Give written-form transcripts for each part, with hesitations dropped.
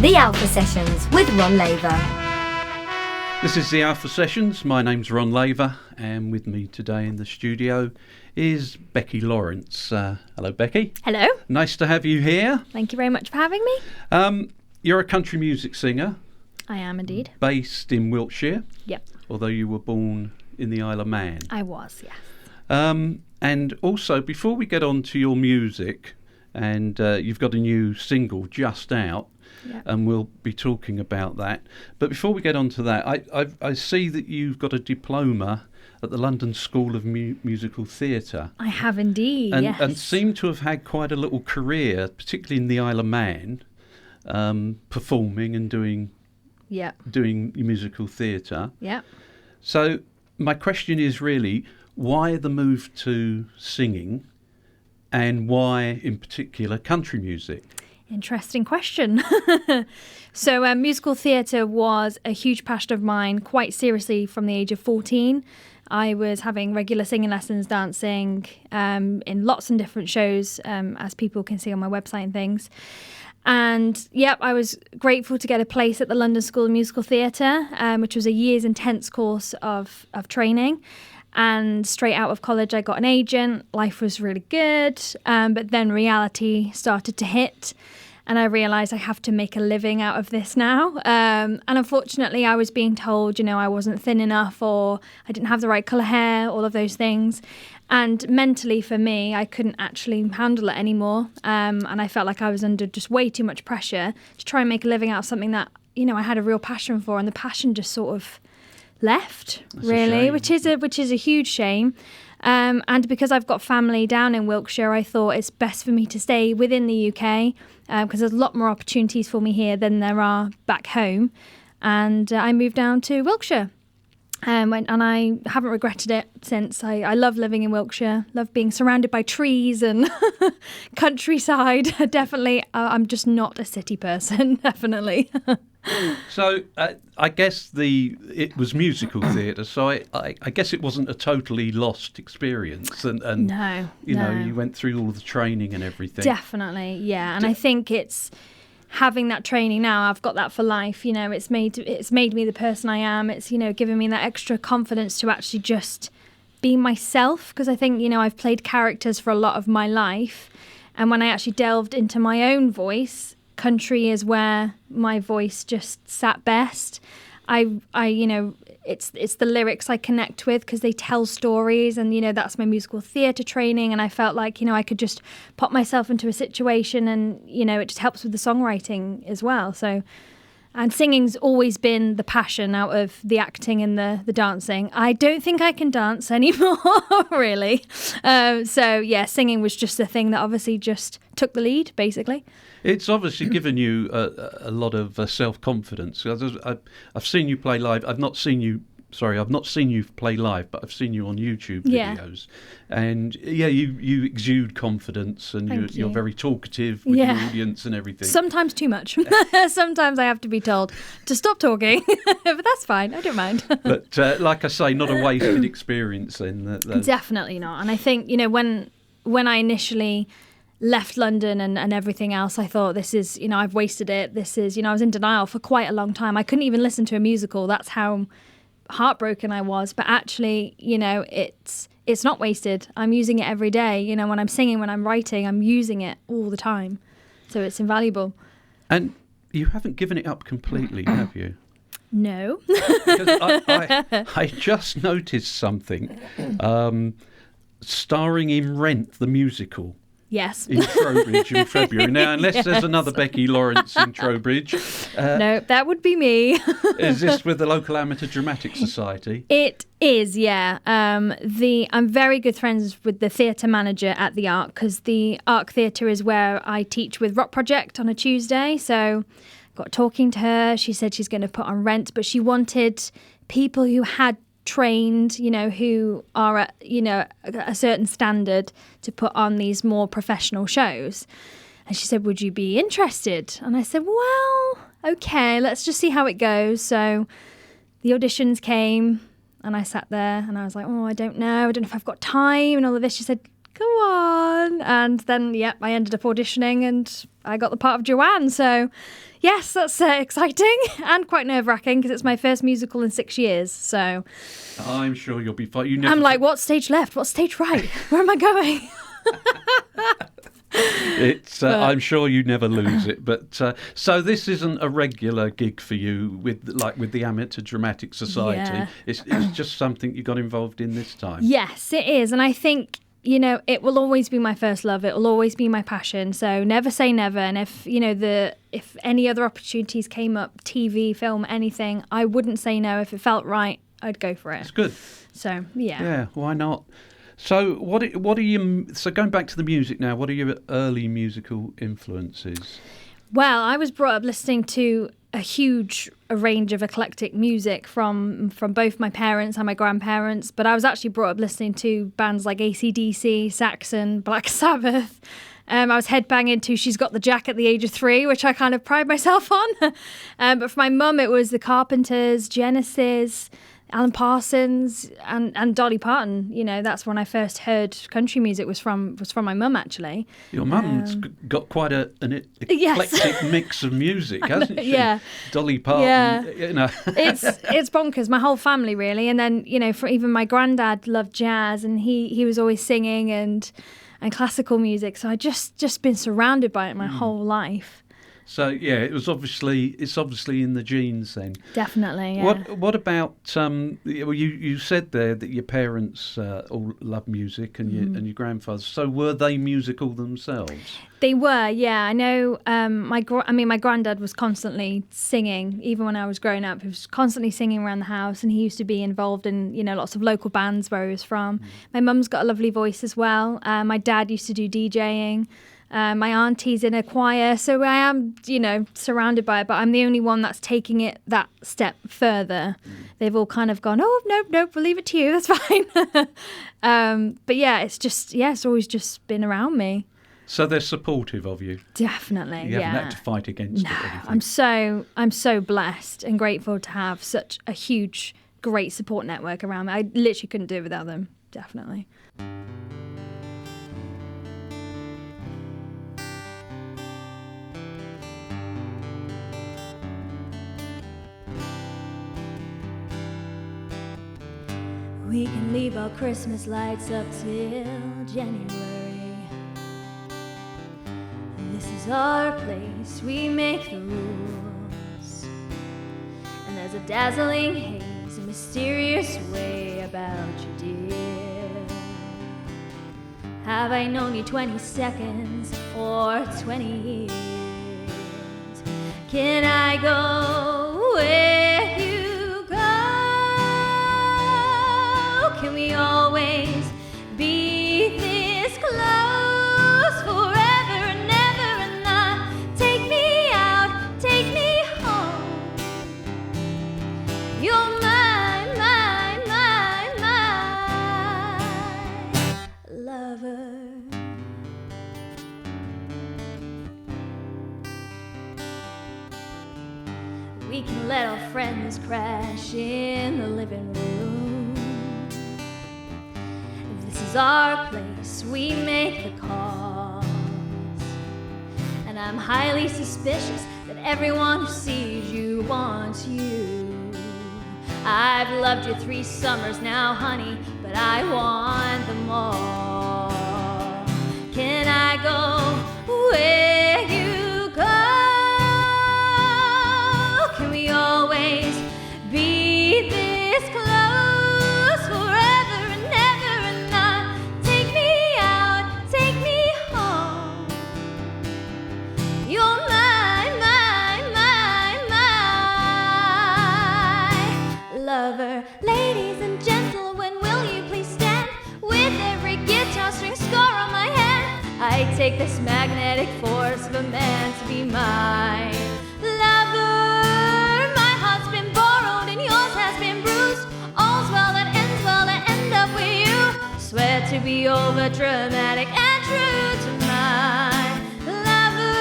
The Alpha Sessions with Ron Laver. This is the Alpha Sessions. My name's Ron Laver, and with me today in the studio is Becky Lawrence. Hello, Becky. Hello. Nice to have you here. Thank you very much for having me. You're a country music singer. I am indeed. Based in Wiltshire. Yep. Although you were born in the Isle of Man. I was, yes. And also, before we get on to your music, and you've got a new single just out, Yep. and we'll be talking about that. But before we get on to that, I see that you've got a diploma at the London School of Musical Theatre. I have indeed, yes. And seem to have had quite a little career, particularly in the Isle of Man, performing and doing musical theatre. Yeah. So my question is really, why the move to singing, and why, in particular, country music? Interesting question. So musical theatre was a huge passion of mine, quite seriously, from the age of 14. I was having regular singing lessons, dancing, in lots of different shows, as people can see on my website and things. And yep, I was grateful to get a place at the London School of Musical Theatre, which was a year's intense course of training. And straight out of college, I got an agent. Life was really good. But then reality started to hit. And I realised I have to make a living out of this now. And unfortunately, I was being told, I wasn't thin enough, or I didn't have the right colour hair, all of those things. And mentally, for me, I couldn't actually handle it anymore. And I felt like I was under just way too much pressure to try and make a living out of something that, I had a real passion for. And the passion just sort of left. That's really, which is a huge shame. And because I've got family down in Wiltshire, I thought it's best for me to stay within the UK, because there's a lot more opportunities for me here than there are back home. And I moved down to Wiltshire. And I haven't regretted it since. I love living in Wiltshire, love being surrounded by trees and countryside. Definitely, I'm just not a city person, definitely. So I guess it was musical theatre, so I guess it wasn't a totally lost experience. And No. you went through all the training and everything. Definitely, yeah. And I think it's having that training now, I've got that for life. It's made me the person I am. It's, given me that extra confidence to actually just be myself, because I think, I've played characters for a lot of my life. And when I actually delved into my own voice, country is where my voice just sat best. It's the lyrics I connect with, because they tell stories, and that's my musical theatre training, and I felt like I could just pop myself into a situation, and it just helps with the songwriting as well. So, and singing's always been the passion out of the acting and the dancing. I don't think I can dance anymore, really. So yeah, singing was just the thing that obviously just took the lead, basically. It's obviously given you a lot of self-confidence. I've seen you play live. I've not seen you play live, but I've seen you on YouTube videos. Yeah. And you exude confidence, and you're very talkative with the audience and everything. Sometimes too much. Sometimes I have to be told to stop talking, but that's fine. I don't mind. But like I say, not a wasted experience then. Definitely not. And I think, when I initially left London and everything else, I thought, this is, I've wasted it. This is, I was in denial for quite a long time. I couldn't even listen to a musical. That's how heartbroken I was. But actually, it's not wasted. I'm using it every day. When I'm singing, when I'm writing, I'm using it all the time. So it's invaluable. And you haven't given it up completely, have you? No. Because I just noticed something. Starring in Rent, the musical. Yes. In Trowbridge in February. Now, unless there's another Becky Lawrence in Trowbridge. No, that would be me. Is this with the local Amateur Dramatic Society? It is, yeah. I'm very good friends with the theatre manager at the Arc, because the Arc Theatre is where I teach with Rock Project on a Tuesday. So got talking to her. She said she's going to put on Rent, but she wanted people who had trained, who are at, a certain standard to put on these more professional shows. And she said, would you be interested? And I said, well, okay, let's just see how it goes. So the auditions came, and I sat there and I was like, I don't know if I've got time and all of this. She said, come on. And then, I ended up auditioning and I got the part of Joanne. So, yes, that's exciting and quite nerve-wracking because it's my first musical in 6 years. So I'm sure you'll be fine. I'm like, what stage left? What stage right? Where am I going? I'm sure you never lose it. But so this isn't a regular gig for you with the Amateur Dramatic Society. Yeah. It's just something you got involved in this time. Yes, it is. And I think, it will always be my first love. It will always be my passion. So never say never. And if, if any other opportunities came up, TV, film, anything, I wouldn't say no. If it felt right, I'd go for it. It's good. So, yeah. Yeah, why not? So what are you? So going back to the music now, what are your early musical influences? Well, I was brought up listening to a huge range of eclectic music from both my parents and my grandparents, but I was actually brought up listening to bands like AC/DC, Saxon, Black Sabbath. I was headbanging to She's Got the Jack at the age of 3, which I kind of pride myself on. But for my mum, it was the Carpenters, Genesis, Alan Parsons and Dolly Parton. That's when I first heard country music was from my mum, actually. Your mum's got quite an eclectic mix of music, hasn't she? Yeah. Dolly Parton, yeah. It's bonkers, my whole family, really. And then, for even my granddad loved jazz and he was always singing and classical music. So I just been surrounded by it my whole life. So it's obviously in the genes then. Definitely, yeah. What about you said there that your parents all love music and your grandfathers. So were they musical themselves? They were, yeah. I know. My granddad was constantly singing, even when I was growing up. He was constantly singing around the house, and he used to be involved in lots of local bands where he was from. My mum's got a lovely voice as well. My dad used to do DJing. My auntie's in a choir, so I am, surrounded by it, but I'm the only one that's taking it that step further. They've all kind of gone, oh, nope, we'll leave it to you, that's fine. But yeah, it's always just been around me. So they're supportive of you? Definitely, You haven't had to fight against it or anything? I'm so blessed and grateful to have such a huge, great support network around me. I literally couldn't do it without them, definitely. We can leave our Christmas lights up till January. This is our place, we make the rules. And there's a dazzling haze, a mysterious way about you, dear. Have I known you 20 seconds or 20 years? Can I go where you go? Can we always be this close forever and ever and not? Take me out, take me home. You're my lover. We can let our friends crash in the living room. This is our place, we make the calls. And I'm highly suspicious that everyone who sees you wants you. I've loved you 3 summers now, honey, but I want them all. Can I go where you go? Can we always be this close forever and ever and not? Take me out, take me home. You're my lover. Ladies and gentlemen, will you please stand? With every guitar string score on my hand, I take this magnetic force of a man to be my lover. My heart's been borrowed and yours has been bruised. All's well that ends well, I end up with you. Swear to be over dramatic and true to my lover.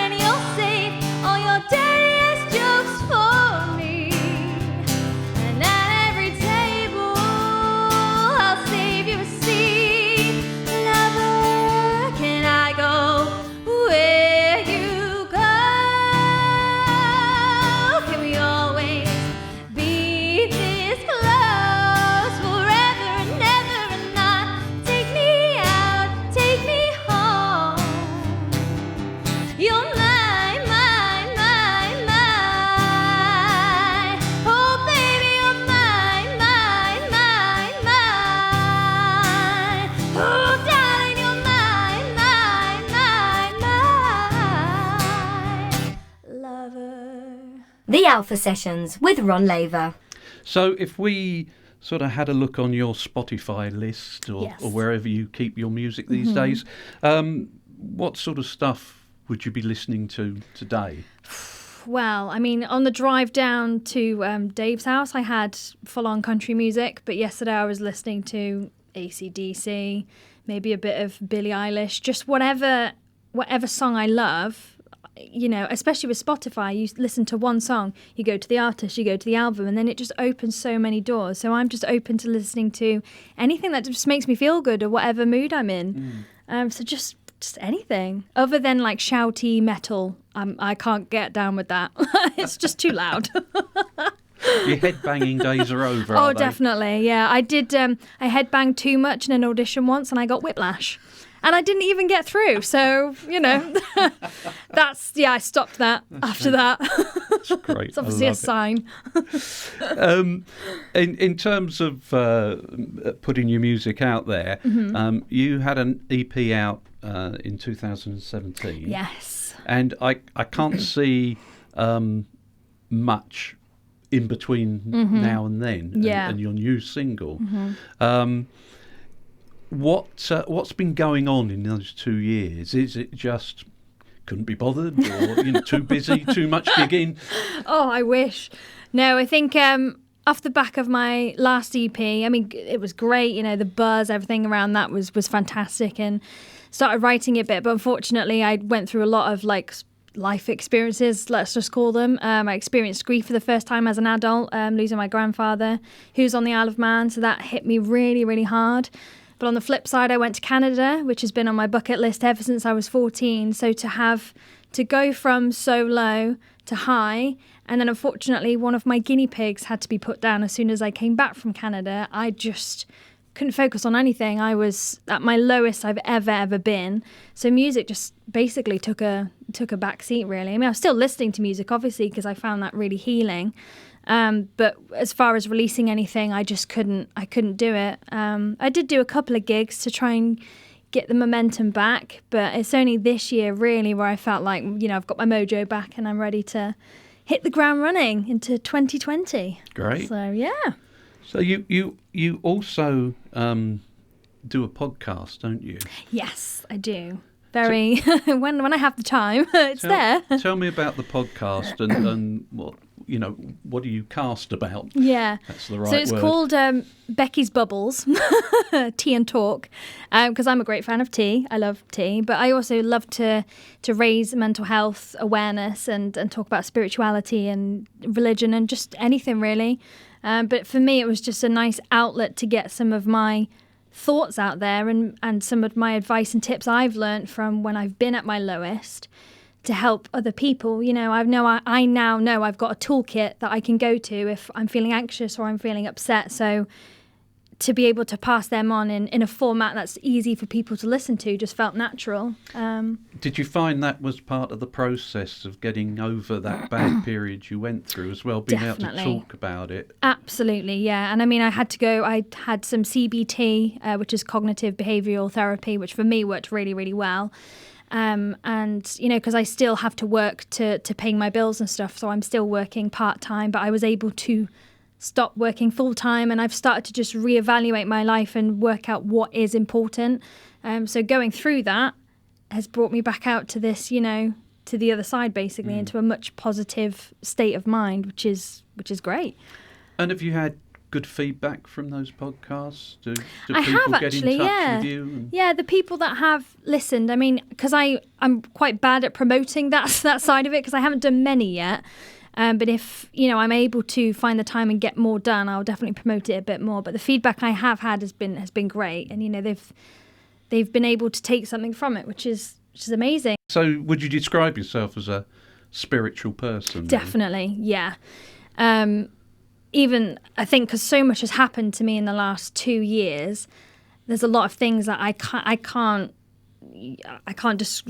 And you'll save all your dirtiest jokes for me. And at every table I'll save you a seat. You're mine, mine, mine, mine. Oh, baby, you're mine, mine, mine, mine. Oh, darling, you're mine, mine, mine, mine. Lover. The Alpha Sessions with Ron Laver. So if we sort of had a look on your Spotify list or wherever you keep your music these days, what sort of stuff would you be listening to today? Well, I mean, on the drive down to Dave's house, I had full-on country music, but yesterday I was listening to AC/DC, maybe a bit of Billie Eilish, just whatever song I love. You know, especially with Spotify, you listen to one song, you go to the artist, you go to the album, and then it just opens so many doors. So I'm just open to listening to anything that just makes me feel good or whatever mood I'm in. So just anything other than like shouty metal. I can't get down with that. It's just too loud. Your headbanging days are over, Oh, are they? definitely. Yeah, I did. I headbanged too much in an audition once and I got whiplash. And I didn't even get through. So, you know, I stopped that after that. That's great. It's obviously a sign. In terms of putting your music out there, you had an EP out in 2017. Yes. And I can't see much in between now and then and your new single. What's been going on in those 2 years? Is it just couldn't be bothered, or too busy, too much gigging? Oh, I wish. No, I think off the back of my last EP, I mean, it was great. You know, the buzz, everything around that was fantastic, and started writing a bit. But unfortunately, I went through a lot of life experiences, let's just call them. I experienced grief for the first time as an adult, losing my grandfather, who's on the Isle of Man. So that hit me really, really hard. But on the flip side, I went to Canada, which has been on my bucket list ever since I was 14. So to go from so low to high, and then unfortunately one of my guinea pigs had to be put down as soon as I came back from Canada, I just couldn't focus on anything. I was at my lowest I've ever been. So music just basically took a back seat, really. I mean, I was still listening to music, obviously, because I found that really healing. But as far as releasing anything, I just couldn't do it. I did do a couple of gigs to try and get the momentum back, but it's only this year really where I felt like, I've got my mojo back and I'm ready to hit the ground running into 2020. Great. So, yeah. So you also do a podcast, don't you? Yes, I do. Very when I have the time, it's there. Tell me about the podcast and what do you cast about? Yeah, that's the right word. So it's called Becky's Bubbles, Tea and Talk, because I'm a great fan of tea. I love tea, but I also love to raise mental health awareness and talk about spirituality and religion and just anything really. But for me, it was just a nice outlet to get some of my thoughts out there and some of my advice and tips I've learned from when I've been at my lowest to help other people. I now know I've got a toolkit that I can go to if I'm feeling anxious or I'm feeling upset. So to be able to pass them on in a format that's easy for people to listen to just felt natural. Did you find that was part of the process of getting over that bad period you went through as well, being Definitely. able to talk about it? Absolutely, yeah. And I mean, I had some CBT, which is cognitive behavioural therapy, which for me worked really, really well. And, because I still have to work to pay my bills and stuff, so I'm still working part-time, but I was able to stop working full-time, and I've started to just reevaluate my life and work out what is important. So going through that has brought me back out to this, to the other side, basically, into a much positive state of mind, which is great. And have you had good feedback from those podcasts? Do I people have, get actually, in touch yeah. with you? Yeah, the people that have listened, I mean, because I'm quite bad at promoting that side of it because I haven't done many yet. But if, I'm able to find the time and get more done, I'll definitely promote it a bit more. But the feedback I have had has been great. And, they've been able to take something from it, which is amazing. So would you describe yourself as a spiritual person? Definitely, yeah. Even, I think, because so much has happened to me in the last 2 years, there's a lot of things that I can't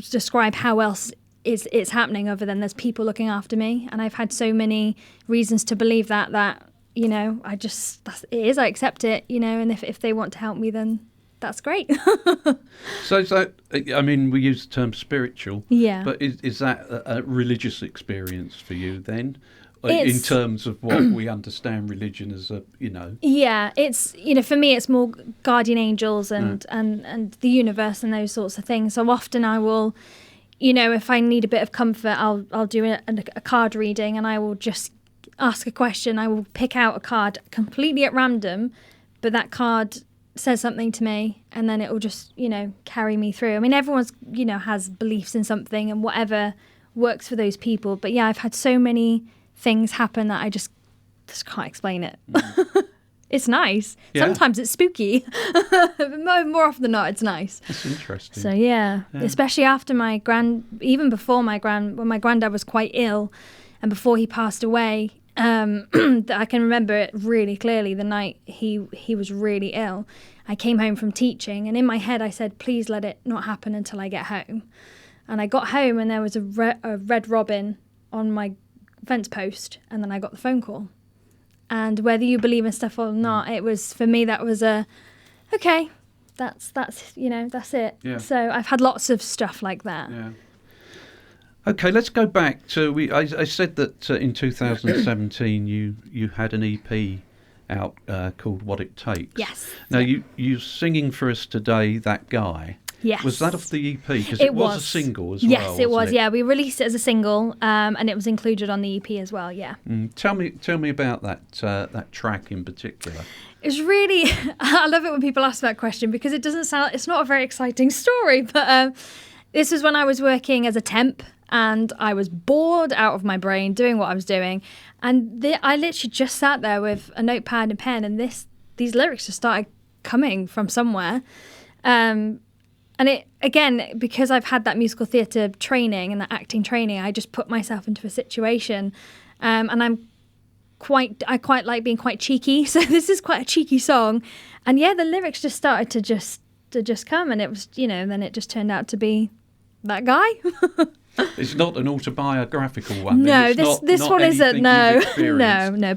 describe how else it's happening other than there's people looking after me. And I've had so many reasons to believe that, you know, I accept it, you know, and if they want to help me, then that's great. So I mean, we use the term spiritual. Yeah. But is that a religious experience for you then? In terms of what we understand religion as a, you know. Yeah, it's, you know, for me it's more guardian angels and the universe and those sorts of things. So often I will, you know, if I need a bit of comfort, I'll do a card reading, and I will just ask a question. I will pick out a card completely at random, but that card says something to me, and then it will just, you know, carry me through. I mean, everyone's, you know, has beliefs in something and whatever works for those people. But yeah, I've had so many things happen that I just can't explain it. It's nice. Yeah. Sometimes it's spooky. But more often than not, it's nice. That's interesting. So yeah, especially after even before when my granddad was quite ill, and before he passed away, I can remember it really clearly. The night he was really ill, I came home from teaching, and in my head I said, please let it not happen until I get home. And I got home, and there was a red robin on my fence post, and then I got the phone call. And whether you believe in stuff or not, it was, for me, that was okay, that's you know, that's it. Yeah. So I've had lots of stuff like that. Yeah. Okay, let's go back to I said that in 2017 you had an EP out called What It Takes. Yes. Now you singing for us today, That Guy. Yes. Was that off the EP? Because it was a single as well. Yes, it was. Yeah, we released it as a single, and it was included on the EP as well. Yeah. Tell me about that track in particular. It's really, I love it when people ask that question, because it's not a very exciting story. But this was when I was working as a temp, and I was bored out of my brain doing what I was doing, and I literally just sat there with a notepad and pen, and these lyrics just started coming from somewhere. And it, again, because I've had that musical theatre training and that acting training, I just put myself into a situation, and I quite like being quite cheeky. So this is quite a cheeky song, and yeah, the lyrics just started to just come, and it was, you know, then it just turned out to be That Guy. It's not an autobiographical one. No, this one isn't. No.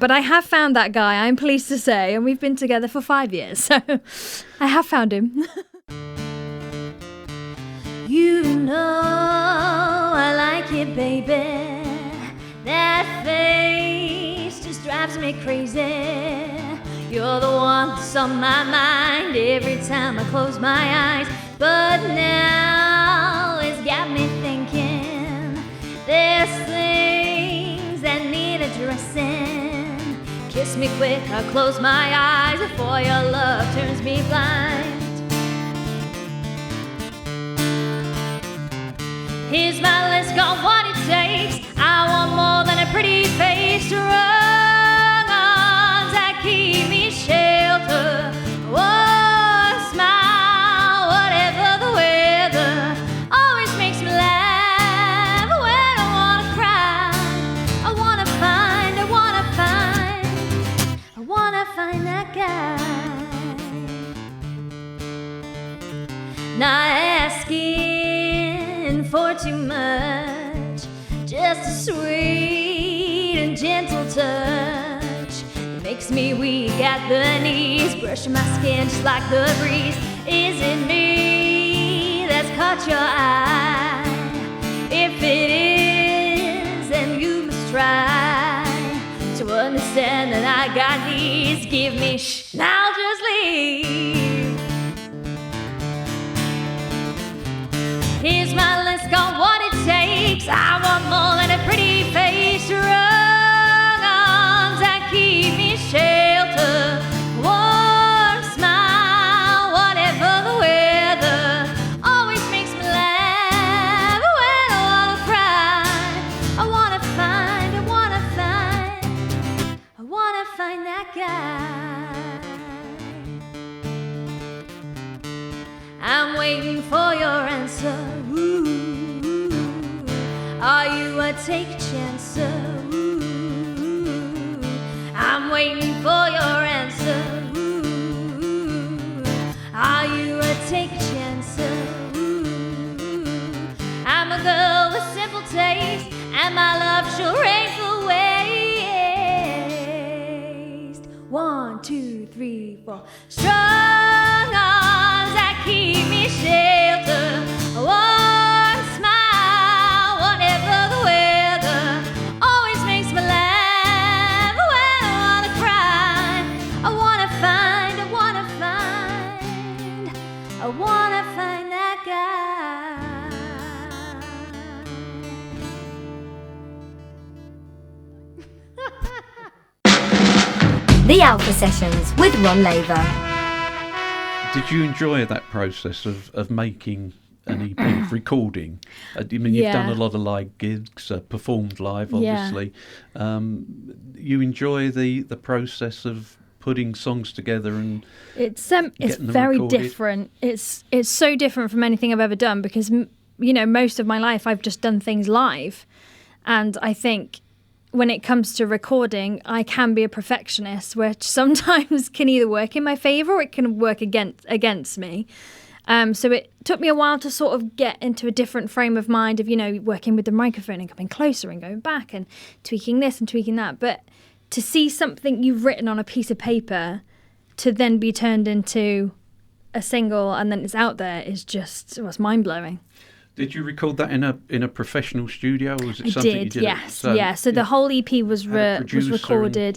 But I have found that guy, I'm pleased to say, and we've been together for 5 years, so I have found him. You know I like it, baby. That face just drives me crazy. You're the one that's on my mind every time I close my eyes. But now it's got me thinking there's things that need addressing. Kiss me quick, I'll close my eyes before your love turns me blind. Here's my list, got what it takes. I want more than a pretty face. Strong arms that keep me sheltered. Oh, smile, whatever the weather. Always makes me laugh when I wanna cry. I wanna find that guy. Not asking for too much, just a sweet and gentle touch. It makes me weak at the knees, brushing my skin just like the breeze. Is it me that's caught your eye? If it is, then you must try to understand that I got needs. Give me now just leave. Here's my list, got what it takes. I want more than a pretty face. Strong arms that keep me sheltered. Warm smile, whatever the weather. Always makes me laugh when I wanna cry. I wanna find that guy. I'm waiting for your answer. Ooh, are you a take chancer? Ooh, I'm waiting for your answer. Ooh, are you a take chancer? Ooh, I'm a girl with simple 3, 4. Strong arms that keep me sheltered. A warm smile, whatever the weather, always makes me laugh. When I wanna cry, I wanna find that guy. The Alpha Sessions with Ron Laver. Did you enjoy that process of making an EP, of recording? I mean, you've done a lot of live gigs, performed live, obviously. You enjoy the process of putting songs together and it's very recorded? different. It's so different from anything I've ever done because most of my life I've just done things live, and I think when it comes to recording, I can be a perfectionist, which sometimes can either work in my favour or it can work against me. So it took me a while to sort of get into a different frame of mind of, working with the microphone and coming closer and going back and tweaking this and tweaking that. But to see something you've written on a piece of paper to then be turned into a single and then it's out there is just, it's mind-blowing. Did you record that in a professional studio, or was it something you did? Yes. So the whole EP was recorded.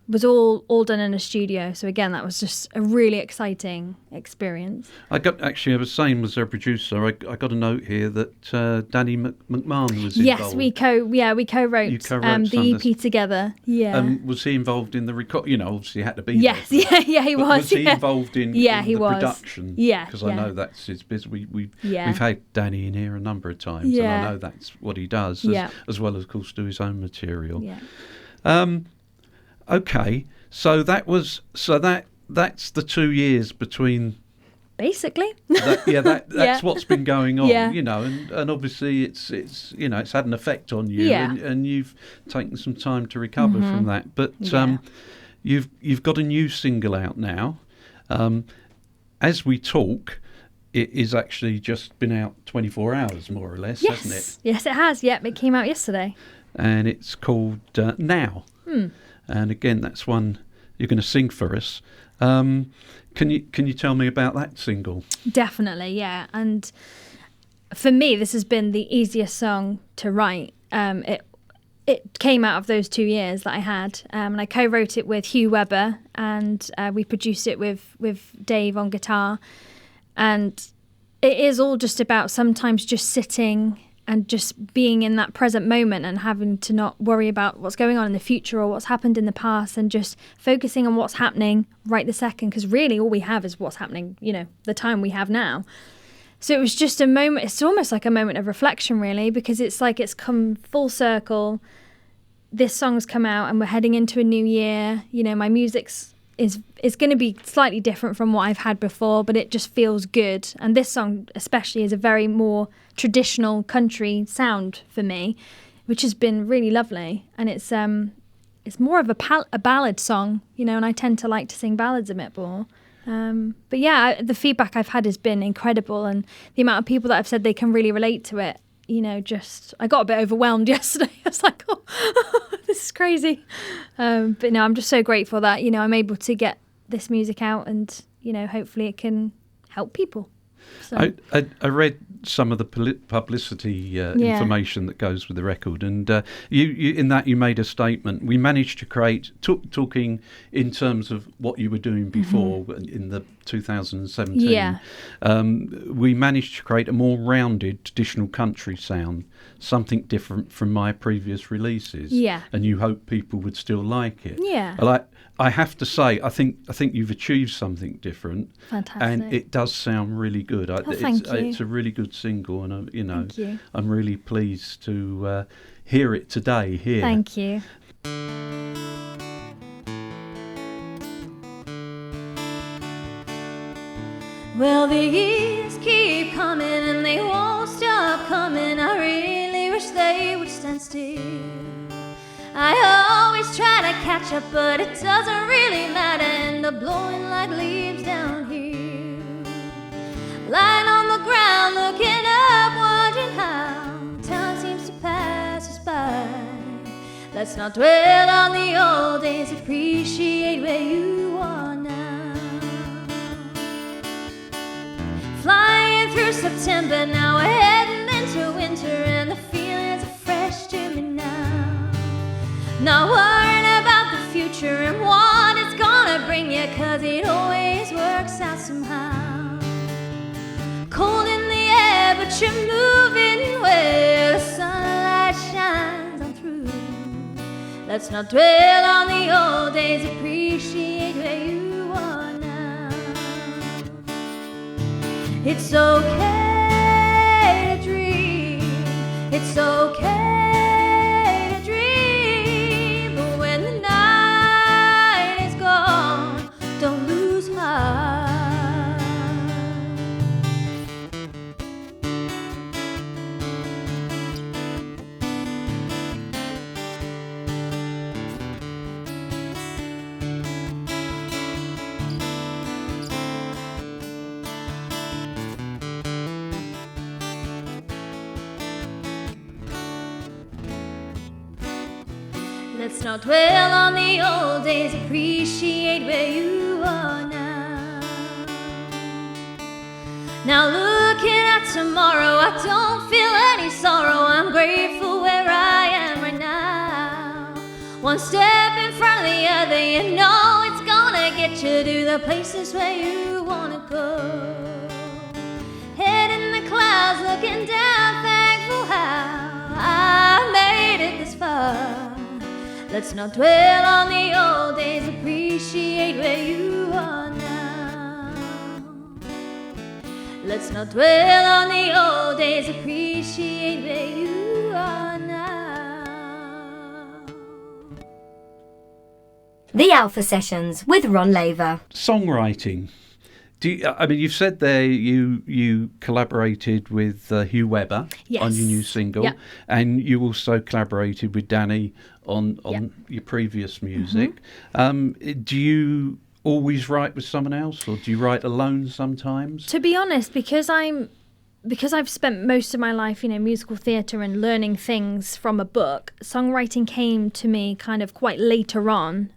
Was all done in a studio. So again, that was just a really exciting experience. I was saying, was there a producer? I got a note here that Danny McMahon was involved. Yes, we co-wrote the EP together. Yeah. Was he involved in the record? Obviously he had to be. Yes, there. he was. Was he involved in the production? Yeah, because I know that's his business. We've had Danny in here a number of times, and I know that's what he does, as well as, of course, do his own material. Yeah. Okay, so that's the 2 years between. Basically. That's what's been going on. Yeah. And obviously it's had an effect on you, and you've taken some time to recover from that. But you've got a new single out now. As we talk, it is actually just been out 24 hours, more or less, hasn't it? Yes, it has. Yep, it came out yesterday. And it's called Now. And again, that's one you're going to sing for us. Can you tell me about that single? Definitely, yeah. And for me, this has been the easiest song to write. It came out of those 2 years that I had, and I co-wrote it with Hugh Webber, and we produced it with Dave on guitar. And it is all just about sometimes just sitting and just being in that present moment and having to not worry about what's going on in the future or what's happened in the past, and just focusing on what's happening right this second, because really all we have is what's happening, the time we have now. So it was just a moment. It's almost like a moment of reflection, really, because it's like it's come full circle. This song's come out and we're heading into a new year. My music's is going to be slightly different from what I've had before, but it just feels good. And this song especially is a very more traditional country sound for me, which has been really lovely. And it's more of a ballad song, and I tend to like to sing ballads a bit more. But yeah, the feedback I've had has been incredible, and the amount of people that have said they can really relate to it. I got a bit overwhelmed yesterday. I was like, this is crazy. But no, I'm just so grateful that, I'm able to get this music out and, hopefully it can help people. So. I read some of the publicity information that goes with the record, and you in that you made a statement. We managed to create, talking in terms of what you were doing before in the 2017. Yeah. We managed to create a more rounded traditional country sound, something different from my previous releases. Yeah. And you hope people would still like it. Yeah. I have to say, I think you've achieved something different. Fantastic. And it does sound really good. Thank you. It's a really good single, and Thank you. I'm really pleased to hear it today here. Thank you. Well, the years keep coming and they won't stop coming. I really wish they would stand still. I always try to catch up, but it doesn't really matter. End up blowing like leaves down here. Lying on the ground, looking up, wondering how time seems to pass us by. Let's not dwell on the old days, appreciate where you are now. Flying through September, now we're heading into winter, and the feelings are fresh to me now. Not worrying about the future and what it's gonna bring you, 'cause it always works out somehow. Cold in the air, but you're moving where the sunlight shines on through. Let's not dwell on the old days, appreciate where you are now. It's okay to dream, it's okay to dream, but when the night is gone, don't lose heart. Let's not dwell on the old days, appreciate where you are now. Now looking at tomorrow, I don't feel any sorrow, I'm grateful where I am right now. One step in front of the other, you know it's gonna get you to the places where you wanna go. Head in the clouds, looking down, thankful how I made it this far. Let's not dwell on the old days, appreciate where you are now. Let's not dwell on the old days, appreciate where you are now. The Alpha Sessions with Ron Laver. Songwriting. I mean, you've said there you collaborated with Hugh Webber on your new single, Yep. and you also collaborated with Danny on Yep. your previous music. Do you always write with someone else, or do you write alone sometimes? To be honest, because I've spent most of my life, musical theatre and learning things from a book, songwriting came to me kind of quite later on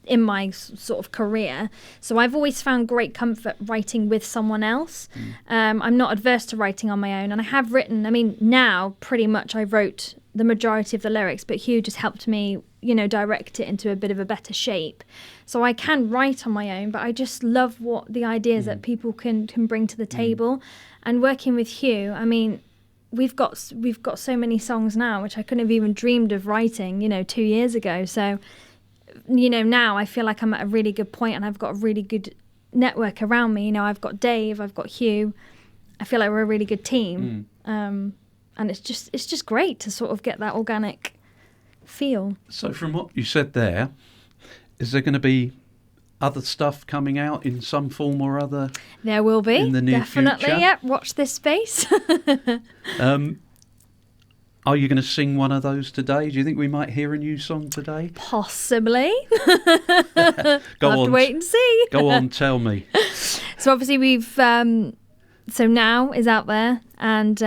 in my sort of career. So I've always found great comfort writing with someone else. I'm not adverse to writing on my own, and I have written, now pretty much I wrote the majority of the lyrics, but Hugh just helped me, direct it into a bit of a better shape. So I can write on my own, but I just love what the ideas that people can bring to the table. And working with Hugh, we've got so many songs now which I couldn't have even dreamed of writing, 2 years ago. So now I feel like I'm at a really good point, and I've got a really good network around me. I've got Dave, I've got Hugh. I feel like we're a really good team. And it's just great to sort of get that organic feel. So from what you said there, is there going to be other stuff coming out in some form or other? There will be. In the near definitely, future? yeah. Watch this space. Are you going to sing one of those today? Do you think we might hear a new song today? Possibly. Go I'll have on. to wait and see. Go on, tell me. So obviously we've so Now is out there, and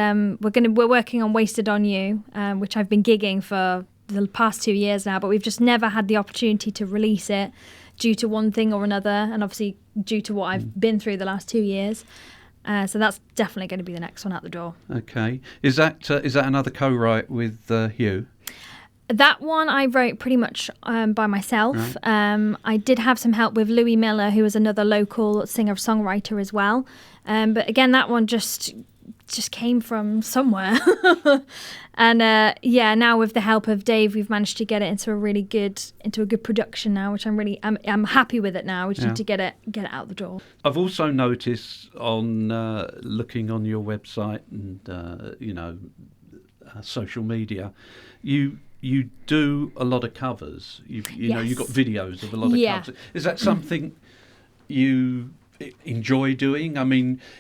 we're working on Wasted on You, which I've been gigging for the past 2 years now, but we've just never had the opportunity to release it due to one thing or another, and obviously due to what I've been through the last 2 years. So that's definitely going to be the next one out the door. Okay. Is that another co-write with Hugh? That one I wrote pretty much by myself. Right. I did have some help with Louis Miller, who was another local singer-songwriter as well. But again, that one just came from somewhere. And now with the help of Dave, we've managed to get it into a good production now, which I'm happy with it now. We just need to get it out the door. I've also noticed on looking on your website and social media, you do a lot of covers. You've got videos of a lot of covers. Is that something you enjoy doing?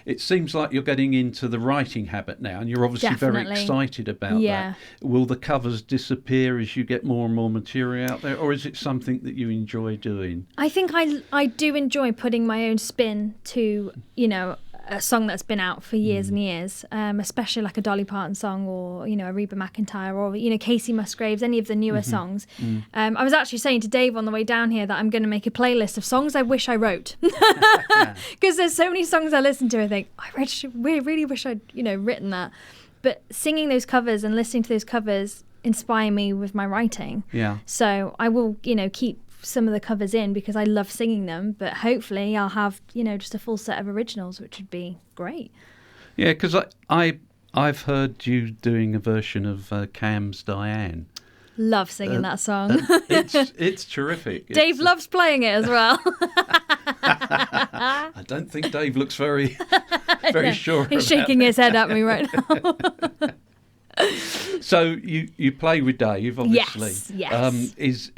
It seems like you're getting into the writing habit now, and you're obviously very excited about that. Will the covers disappear as you get more and more material out there, or is it something that you enjoy doing? I think I do enjoy putting my own spin to a song that's been out for years and years, especially like a Dolly Parton song or, you know, a Reba McEntire or, you know, Casey Musgraves, any of the newer songs. I was actually saying to Dave on the way down here that I'm going to make a playlist of songs I wish I wrote. Because there's so many songs I listen to, I think, I really wish I'd, you know, written that. But singing those covers and listening to those covers inspire me with my writing. Yeah. So I will, you know, keep some of the covers in because I love singing them, but hopefully I'll have, you know, just a full set of originals, which would be great. Yeah, because I've heard you doing a version of Cam's Diane. Love singing that song. It's terrific. Dave loves playing it as well. I don't think Dave looks very sure. He's shaking his head at me right now. So you play with Dave, obviously. Yes.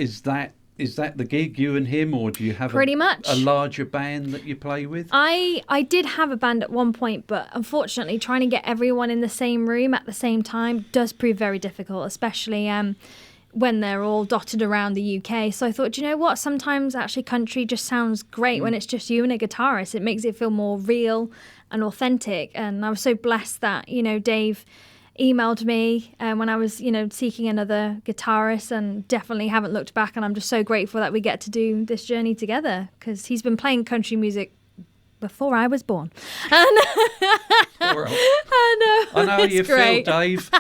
Is that the gig, you and him, or do you have pretty much a larger band that you play with? I did have a band at one point, but unfortunately trying to get everyone in the same room at the same time does prove very difficult, especially when they're all dotted around the UK. So I thought, do you know what? Sometimes actually country just sounds great when it's just you and a guitarist. It makes it feel more real and authentic. And I was so blessed that, you know, Dave emailed me when I was, you know, seeking another guitarist, and definitely haven't looked back. And I'm just so grateful that we get to do this journey together, because he's been playing country music before I was born. And I know how you great. feel, Dave.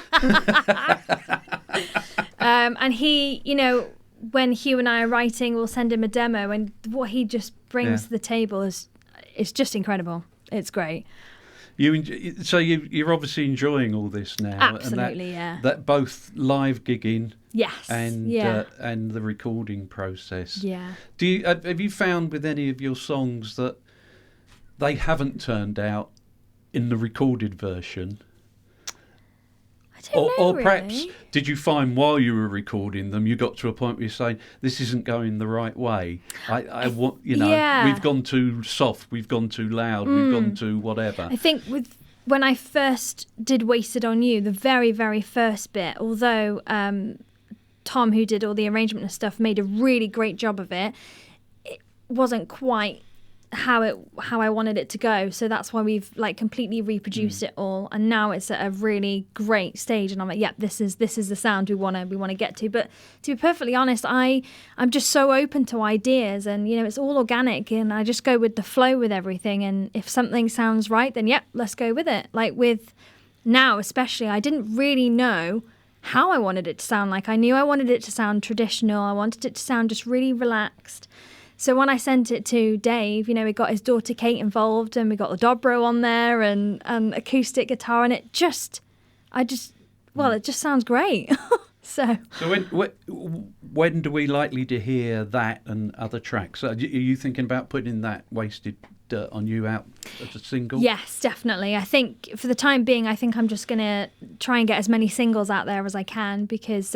And he, you know, when Hugh and I are writing, we'll send him a demo, and what he just brings to the table is just incredible. It's great. So you're obviously enjoying all this now. Absolutely, and that both live gigging, yes, and the recording process. Yeah. Have you found with any of your songs that they haven't turned out in the recorded version? I don't know, or perhaps did you find while you were recording them, you got to a point where you're saying, this isn't going the right way. I want, you know, we've gone too soft, we've gone too loud, we've gone too whatever. I think when I first did Wasted on You, the very, very first bit, although Tom, who did all the arrangement and stuff, made a really great job of it, it wasn't quite how I wanted it to go. So that's why we've like completely reproduced it all, and now it's at a really great stage, and I'm like, yeah, this is the sound we want to get to. But to be perfectly honest, I'm just so open to ideas, and you know, it's all organic, and I just go with the flow with everything, and if something sounds right, then yep, let's go with it. Like with Now especially, I didn't really know how I wanted it to sound. Like I knew I wanted it to sound traditional, I wanted it to sound just really relaxed. So when I sent it to Dave, you know, we got his daughter Kate involved, and we got the dobro on there and acoustic guitar, and it just sounds great. So when do we likely to hear that and other tracks? Are you thinking about putting that Wasted on You out as a single? Yes, definitely. I think for the time being, I think I'm just going to try and get as many singles out there as I can, because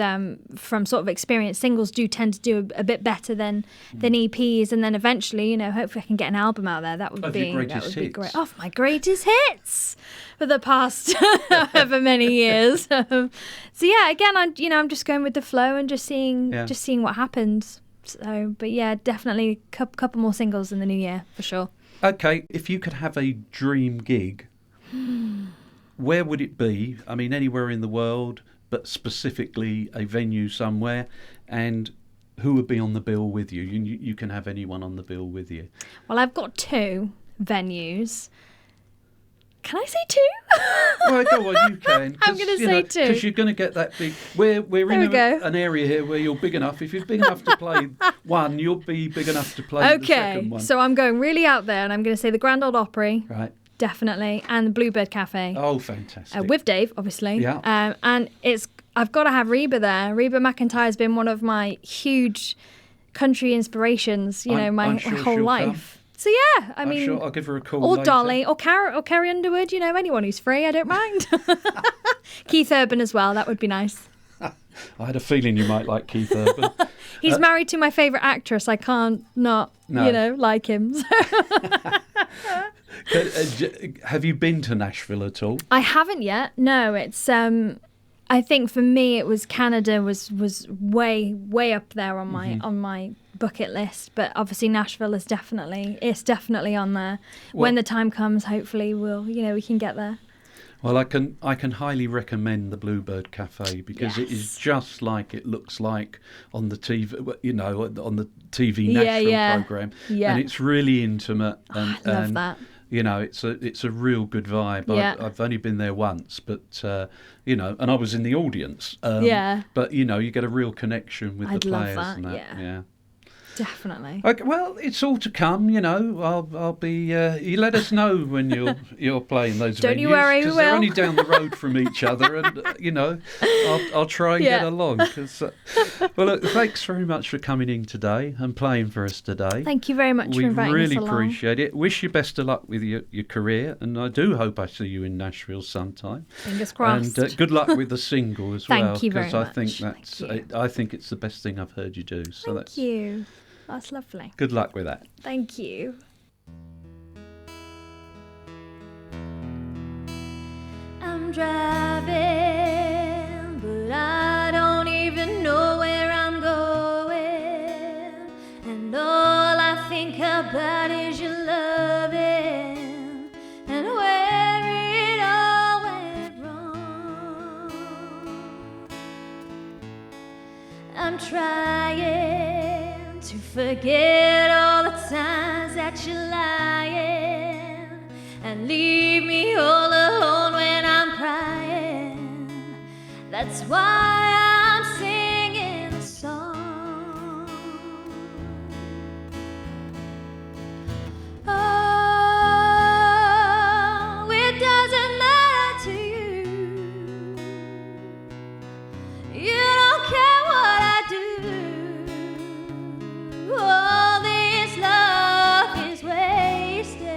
from sort of experience, singles do tend to do a bit better than EPs, and then eventually, you know, hopefully I can get an album out there. That would be great. Of my greatest hits for the past however many years. So yeah, again, I'm just going with the flow and just seeing what happens. So, but yeah, definitely a couple more singles in the new year for sure. Okay, if you could have a dream gig, where would it be? I mean, anywhere in the world, but specifically a venue somewhere, and who would be on the bill with you? You can have anyone on the bill with you. Well, I've got 2 venues. Can I say 2? Well, go on, you can. I'm going to say 2. Because you're going to get that big. We're in an area here where you're big enough. If you're big enough to play one, you'll be big enough to play the second one. So I'm going really out there, and I'm going to say the Grand Ole Opry. Right. Definitely. And the Bluebird Cafe. Oh, fantastic. With Dave, obviously. Yeah. And I've got to have Reba there. Reba McEntire has been one of my huge country inspirations, my whole life. So yeah, I mean, sure I'll give her a call. Or later. Dolly, or Carrie Underwood. You know, anyone who's free, I don't mind. Keith Urban as well. That would be nice. I had a feeling you might like Keith Urban. He's married to my favourite actress. I can't not, like him. Have you been to Nashville at all? I haven't yet. No, it's. I think for me, it was Canada was way up there on my bucket list, but obviously Nashville is definitely on there. When the time comes, hopefully we can get there. Well, I can highly recommend the Bluebird Cafe because it is just like it looks like on the TV, on the TV Nashville program, and it's really intimate. And, I love that. It's a real good vibe. Yeah. I've only been there once, but and I was in the audience. But you get a real connection with the players. Love that. And that. Yeah. Definitely. Okay, well, it's all to come. I'll be. You let us know when you're playing those venues. Don't you worry, we because will. they're only down the road from each other, and I'll try and get along. Well, look, thanks very much for coming in today and playing for us today. Thank you very much for inviting us along. We really appreciate it. Wish you best of luck with your career, and I do hope I see you in Nashville sometime. Fingers crossed. And good luck with the single as well. Thank you very much. I think it's the best thing I've heard you do. So Thank you. That's lovely. Good luck with that. Thank you. I'm driving, but I don't even know where I'm going. And all I think about is your loving and where it all went wrong. I'm trying to forget all the times that you're lying and leave me all alone when I'm crying. That's why I'm singing a song. Oh, it doesn't matter to you. You don't care what I do. All this love is wasted.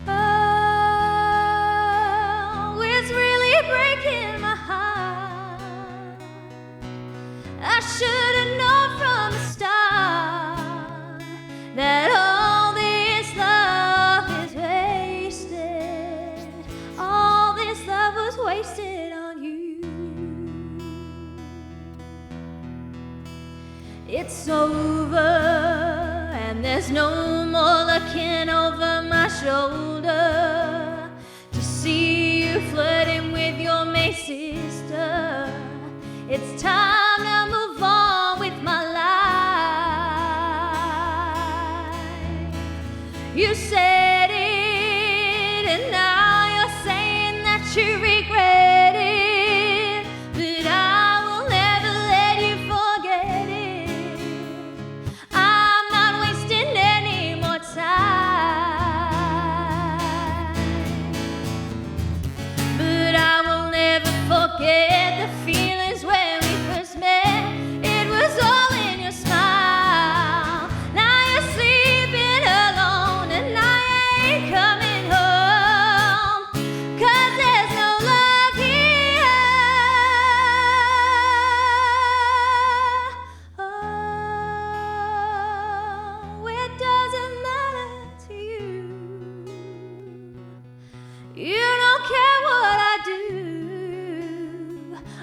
Oh, it's really breaking my heart. I should have known from the start that all this love is wasted. All this love was wasted on you. It's over, and there's no more looking over my shoulder to see you flirting with your May sister. It's time to move on with my life. You said it, and now you're saying that you regret it, but I will never let you forget it. I'm not wasting any more time, but I will never forget the feelings when we first met. It was all in your smile. Now you're sleeping alone, and I ain't coming home, 'cause there's no love here. Oh, it doesn't matter to you. You don't care what I do.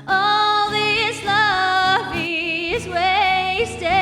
All this love is wasted.